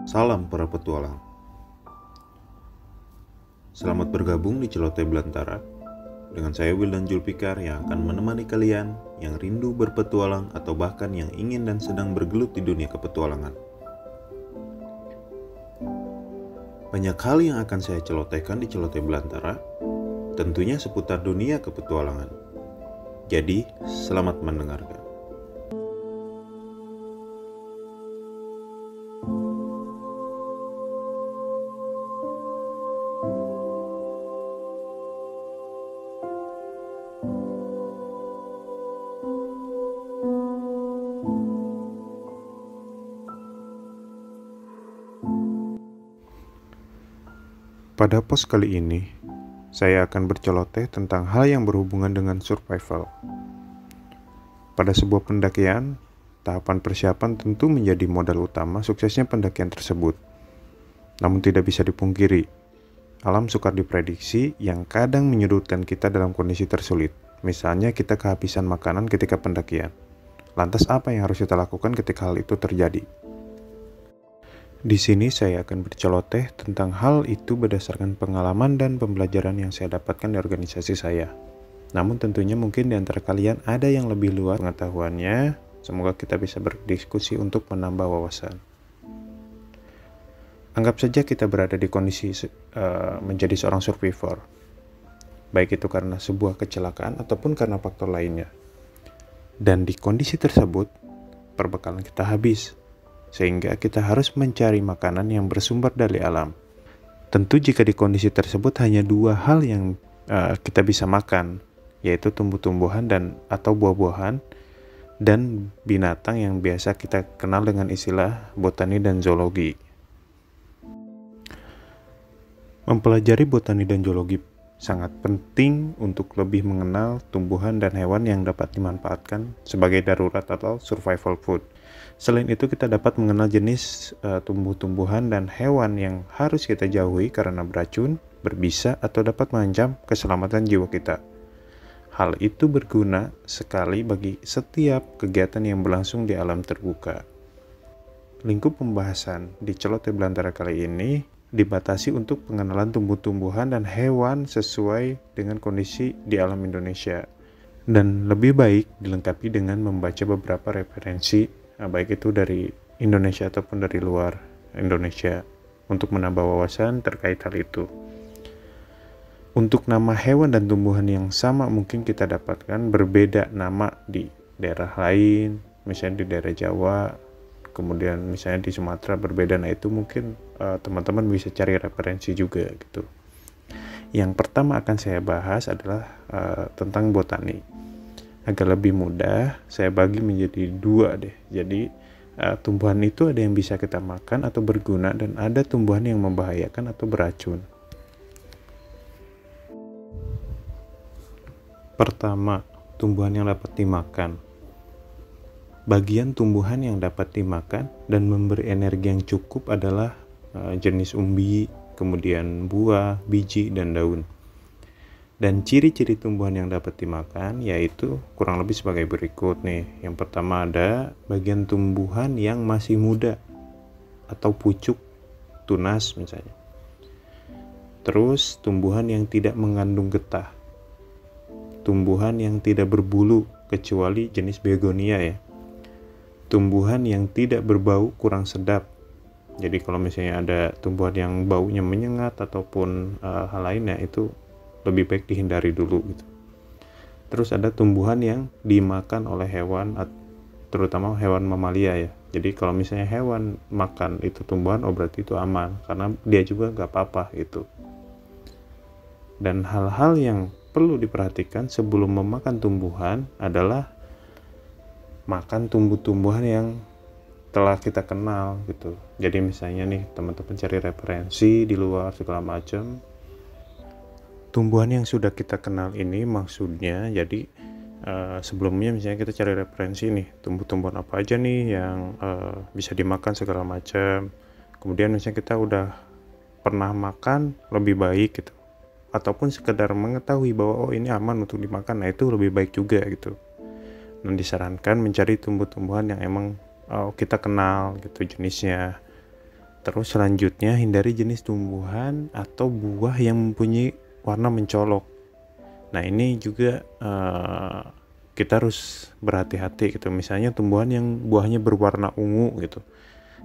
Salam para petualang. Selamat bergabung di Celoteh Belantara dengan saya Wildan Julfikar yang akan menemani kalian yang rindu berpetualang atau bahkan yang ingin dan sedang bergelut di dunia kepetualangan. Banyak hal yang akan saya celotehkan di Celoteh Belantara, tentunya seputar dunia kepetualangan. Jadi, selamat mendengarkan. Pada pos kali ini, saya akan berceloteh tentang hal yang berhubungan dengan survival. Pada sebuah pendakian, tahapan persiapan tentu menjadi modal utama suksesnya pendakian tersebut. Namun tidak bisa dipungkiri, alam sukar diprediksi yang kadang menyudutkan kita dalam kondisi tersulit. Misalnya kita kehabisan makanan ketika pendakian. Lantas apa yang harus kita lakukan ketika hal itu terjadi? Di sini saya akan berceloteh tentang hal itu berdasarkan pengalaman dan pembelajaran yang saya dapatkan di organisasi saya. Namun tentunya mungkin di antara kalian ada yang lebih luas pengetahuannya. Semoga kita bisa berdiskusi untuk menambah wawasan. Anggap saja kita berada di kondisi menjadi seorang survivor. Baik itu karena sebuah kecelakaan ataupun karena faktor lainnya. Dan di kondisi tersebut, perbekalan kita habis. Sehingga kita harus mencari makanan yang bersumber dari alam. Tentu jika di kondisi tersebut hanya dua hal yang kita bisa makan, yaitu tumbuh-tumbuhan atau buah-buahan dan binatang yang biasa kita kenal dengan istilah botani dan zoologi. Mempelajari botani dan zoologi sangat penting untuk lebih mengenal tumbuhan dan hewan yang dapat dimanfaatkan sebagai darurat atau survival food. Selain itu kita dapat mengenal jenis tumbuh-tumbuhan dan hewan yang harus kita jauhi karena beracun, berbisa, atau dapat mengancam keselamatan jiwa kita. Hal itu berguna sekali bagi setiap kegiatan yang berlangsung di alam terbuka. Lingkup pembahasan di Celoteh Belantara kali ini dibatasi untuk pengenalan tumbuh-tumbuhan dan hewan sesuai dengan kondisi di alam Indonesia. Dan lebih baik dilengkapi dengan membaca beberapa referensi baik itu dari Indonesia ataupun dari luar Indonesia untuk menambah wawasan terkait hal itu. Untuk nama hewan dan tumbuhan yang sama mungkin kita dapatkan berbeda nama di daerah lain, misalnya di daerah Jawa, kemudian misalnya di Sumatera berbeda. Nah itu mungkin teman-teman bisa cari referensi juga gitu. Yang pertama akan saya bahas adalah tentang botani. Agar lebih mudah, saya bagi menjadi dua deh. Jadi tumbuhan itu ada yang bisa kita makan atau berguna, dan ada tumbuhan yang membahayakan atau beracun. Pertama, tumbuhan yang dapat dimakan. Bagian tumbuhan yang dapat dimakan dan memberi energi yang cukup adalah jenis umbi, kemudian buah, biji, dan daun. Dan ciri-ciri tumbuhan yang dapat dimakan yaitu kurang lebih sebagai berikut nih. Yang pertama ada bagian tumbuhan yang masih muda atau pucuk, tunas misalnya. Terus tumbuhan yang tidak mengandung getah. Tumbuhan yang tidak berbulu kecuali jenis begonia ya. Tumbuhan yang tidak berbau kurang sedap. Jadi kalau misalnya ada tumbuhan yang baunya menyengat ataupun hal lainnya itu lebih baik dihindari dulu gitu. Terus ada tumbuhan yang dimakan oleh hewan, terutama hewan mamalia ya. Jadi kalau misalnya hewan makan itu tumbuhan, berarti itu aman karena dia juga nggak apa-apa gitu. Dan hal-hal yang perlu diperhatikan sebelum memakan tumbuhan adalah makan tumbuh-tumbuhan yang telah kita kenal gitu. Jadi misalnya nih teman-teman cari referensi di luar segala macam. Tumbuhan yang sudah kita kenal ini maksudnya jadi sebelumnya misalnya kita cari referensi nih tumbuh-tumbuhan apa aja nih yang bisa dimakan segala macam. Kemudian misalnya kita udah pernah makan lebih baik gitu. Ataupun sekedar mengetahui bahwa ini aman untuk dimakan, nah itu lebih baik juga gitu. Dan disarankan mencari tumbuh-tumbuhan yang emang kita kenal gitu jenisnya. Terus selanjutnya hindari jenis tumbuhan atau buah yang mempunyai warna mencolok. Nah ini juga kita harus berhati-hati gitu. Misalnya tumbuhan yang buahnya berwarna ungu gitu.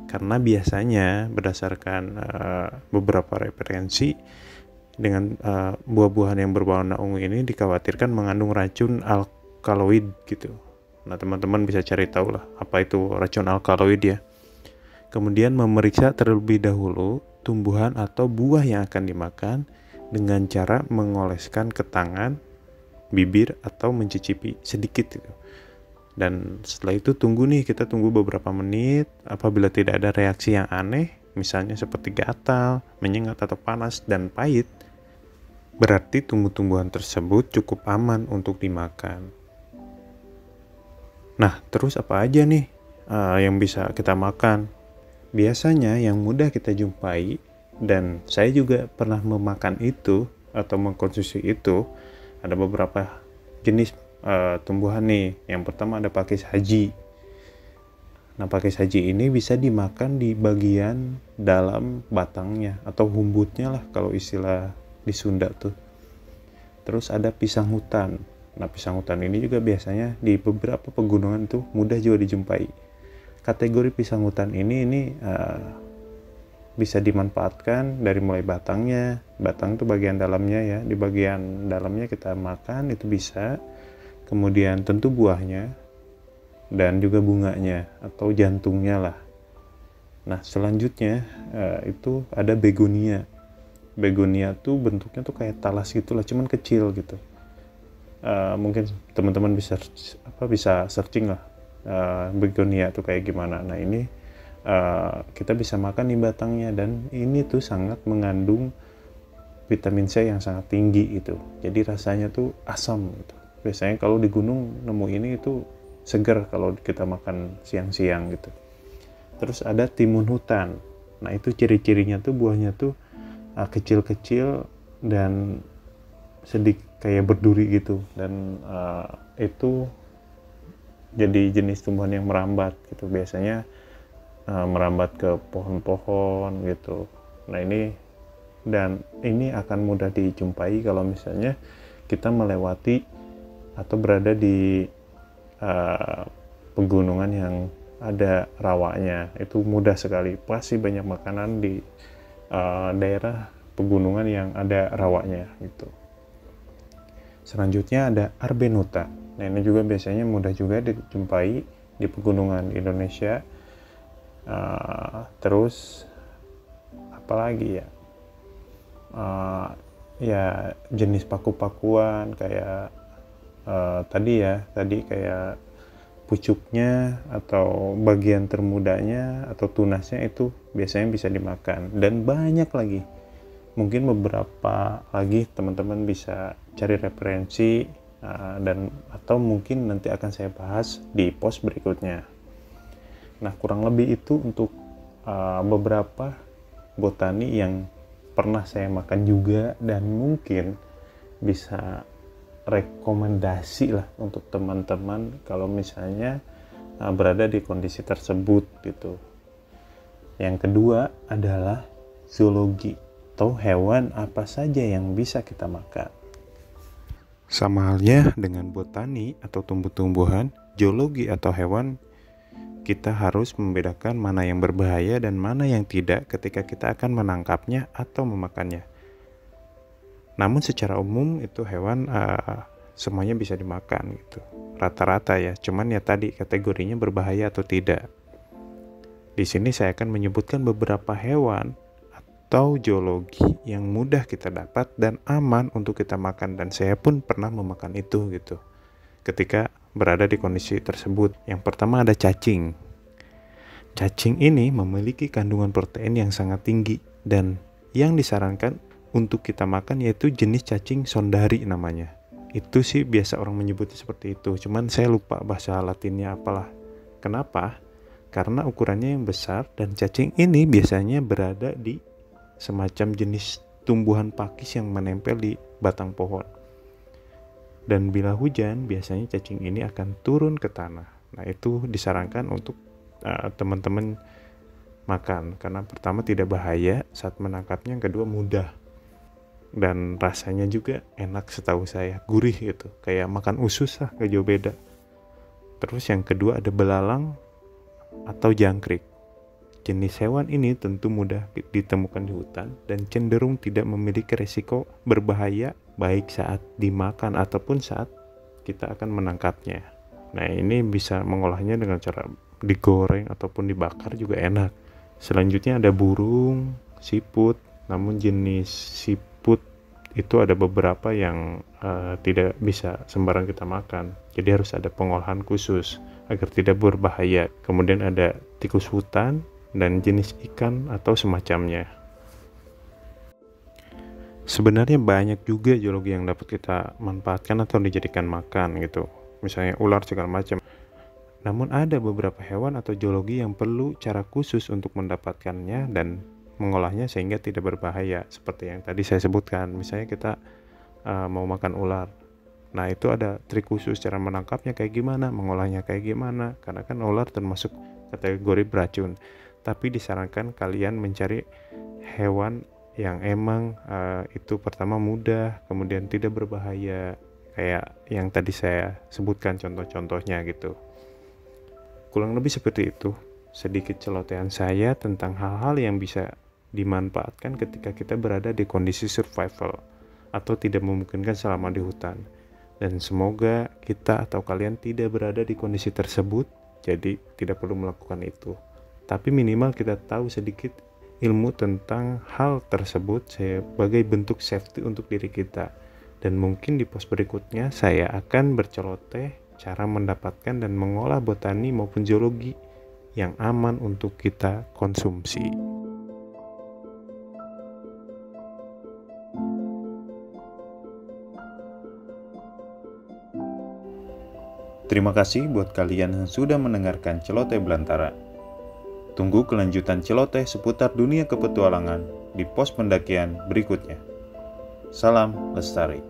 Karena biasanya berdasarkan beberapa referensi dengan buah-buahan yang berwarna ungu ini dikhawatirkan mengandung racun alkaloid gitu. Nah teman-teman bisa cari tahu lah apa itu racun alkaloid ya. Kemudian memeriksa terlebih dahulu tumbuhan atau buah yang akan dimakan dengan cara mengoleskan ke tangan, bibir, atau mencicipi sedikit gitu. Dan setelah itu kita tunggu beberapa menit. Apabila tidak ada reaksi yang aneh, misalnya seperti gatal, menyengat atau panas dan pahit, berarti tumbuh-tumbuhan tersebut cukup aman untuk dimakan. Nah, terus apa aja nih yang bisa kita makan? Biasanya yang mudah kita jumpai, dan saya juga pernah memakan itu atau mengkonsumsi itu, ada beberapa jenis tumbuhan nih. Yang pertama ada pakis haji. Nah, pakis haji ini bisa dimakan di bagian dalam batangnya atau humbutnya lah kalau istilah di Sunda tuh. Terus ada pisang hutan. Nah, pisang hutan ini juga biasanya di beberapa pegunungan tuh mudah juga dijumpai. Kategori pisang hutan ini bisa dimanfaatkan dari mulai batangnya. Batang tuh bagian dalamnya ya. Di bagian dalamnya kita makan itu bisa. Kemudian tentu buahnya dan juga bunganya atau jantungnya lah. Nah, selanjutnya itu ada begonia. Begonia tuh bentuknya tuh kayak talas gitulah, cuman kecil gitu. Mungkin teman-teman bisa searching lah begonia tuh kayak gimana. Nah ini kita bisa makan di batangnya, dan ini tuh sangat mengandung vitamin C yang sangat tinggi gitu. Jadi rasanya tuh asam gitu. Biasanya kalau di gunung nemu ini itu segar kalau kita makan siang-siang gitu. Terus ada timun hutan. Nah itu ciri-cirinya tuh buahnya tuh kecil-kecil dan sedikit kayak berduri gitu, dan itu jadi jenis tumbuhan yang merambat gitu. Biasanya merambat ke pohon-pohon gitu. Nah ini akan mudah dijumpai kalau misalnya kita melewati atau berada di pegunungan yang ada rawanya. Itu mudah sekali, pasti banyak makanan di daerah pegunungan yang ada rawanya gitu. Selanjutnya ada arbenota. Nah ini juga biasanya mudah juga dijumpai di pegunungan Indonesia. Terus apalagi ya? Ya jenis paku-pakuan kayak tadi kayak pucuknya atau bagian termudanya atau tunasnya itu biasanya bisa dimakan, dan banyak lagi. Mungkin beberapa lagi teman-teman bisa cari referensi atau mungkin nanti akan saya bahas di post berikutnya. Nah kurang lebih itu untuk beberapa botani yang pernah saya makan juga, dan mungkin bisa rekomendasi lah untuk teman-teman kalau misalnya berada di kondisi tersebut gitu. Yang kedua adalah zoologi, atau hewan apa saja yang bisa kita makan. Sama halnya dengan botani atau tumbuh-tumbuhan, zoologi atau hewan, kita harus membedakan mana yang berbahaya dan mana yang tidak ketika kita akan menangkapnya atau memakannya. Namun secara umum itu hewan semuanya bisa dimakan gitu. Rata-rata ya, cuman ya tadi kategorinya berbahaya atau tidak. Di sini saya akan menyebutkan beberapa hewan atau zoologi yang mudah kita dapat dan aman untuk kita makan, dan saya pun pernah memakan itu gitu ketika berada di kondisi tersebut. Yang pertama ada cacing. Cacing ini memiliki kandungan protein yang sangat tinggi, dan yang disarankan untuk kita makan yaitu jenis cacing sondari namanya. Itu sih biasa orang menyebutnya seperti itu, cuman saya lupa bahasa latinnya apalah. Kenapa? Karena ukurannya yang besar, dan cacing ini biasanya berada di semacam jenis tumbuhan pakis yang menempel di batang pohon. Dan bila hujan, biasanya cacing ini akan turun ke tanah. Nah, itu disarankan untuk teman-teman makan, karena pertama tidak bahaya saat menangkapnya, yang kedua mudah, dan rasanya juga enak setahu saya, gurih gitu, kayak makan usus lah, gak jauh beda. Terus yang kedua ada belalang atau jangkrik. Jenis hewan ini tentu mudah ditemukan di hutan dan cenderung tidak memiliki resiko berbahaya baik saat dimakan ataupun saat kita akan menangkapnya. Nah, ini bisa mengolahnya dengan cara digoreng ataupun dibakar juga enak. Selanjutnya ada burung, siput. Namun jenis siput itu ada beberapa yang tidak bisa sembarang kita makan. Jadi harus ada pengolahan khusus agar tidak berbahaya. Kemudian ada tikus hutan dan jenis ikan atau semacamnya. Sebenarnya banyak juga geologi yang dapat kita manfaatkan atau dijadikan makan gitu. Misalnya ular segala macam. Namun ada beberapa hewan atau geologi yang perlu cara khusus untuk mendapatkannya dan mengolahnya sehingga tidak berbahaya. Seperti yang tadi saya sebutkan, misalnya kita mau makan ular. Nah, itu ada trik khusus cara menangkapnya kayak gimana, mengolahnya kayak gimana. Karena kan ular termasuk kategori beracun. Tapi disarankan kalian mencari hewan yang emang itu pertama mudah, kemudian tidak berbahaya, kayak yang tadi saya sebutkan contoh-contohnya gitu. Kurang lebih seperti itu sedikit celotehan saya tentang hal-hal yang bisa dimanfaatkan ketika kita berada di kondisi survival atau tidak memungkinkan selama di hutan. Dan semoga kita atau kalian tidak berada di kondisi tersebut, jadi tidak perlu melakukan itu. Tapi minimal kita tahu sedikit ilmu tentang hal tersebut sebagai bentuk safety untuk diri kita. Dan mungkin di post berikutnya saya akan berceloteh cara mendapatkan dan mengolah botani maupun geologi yang aman untuk kita konsumsi. Terima kasih buat kalian yang sudah mendengarkan Celoteh Belantara. Tunggu kelanjutan celoteh seputar dunia kepetualangan di pos pendakian berikutnya. Salam lestari.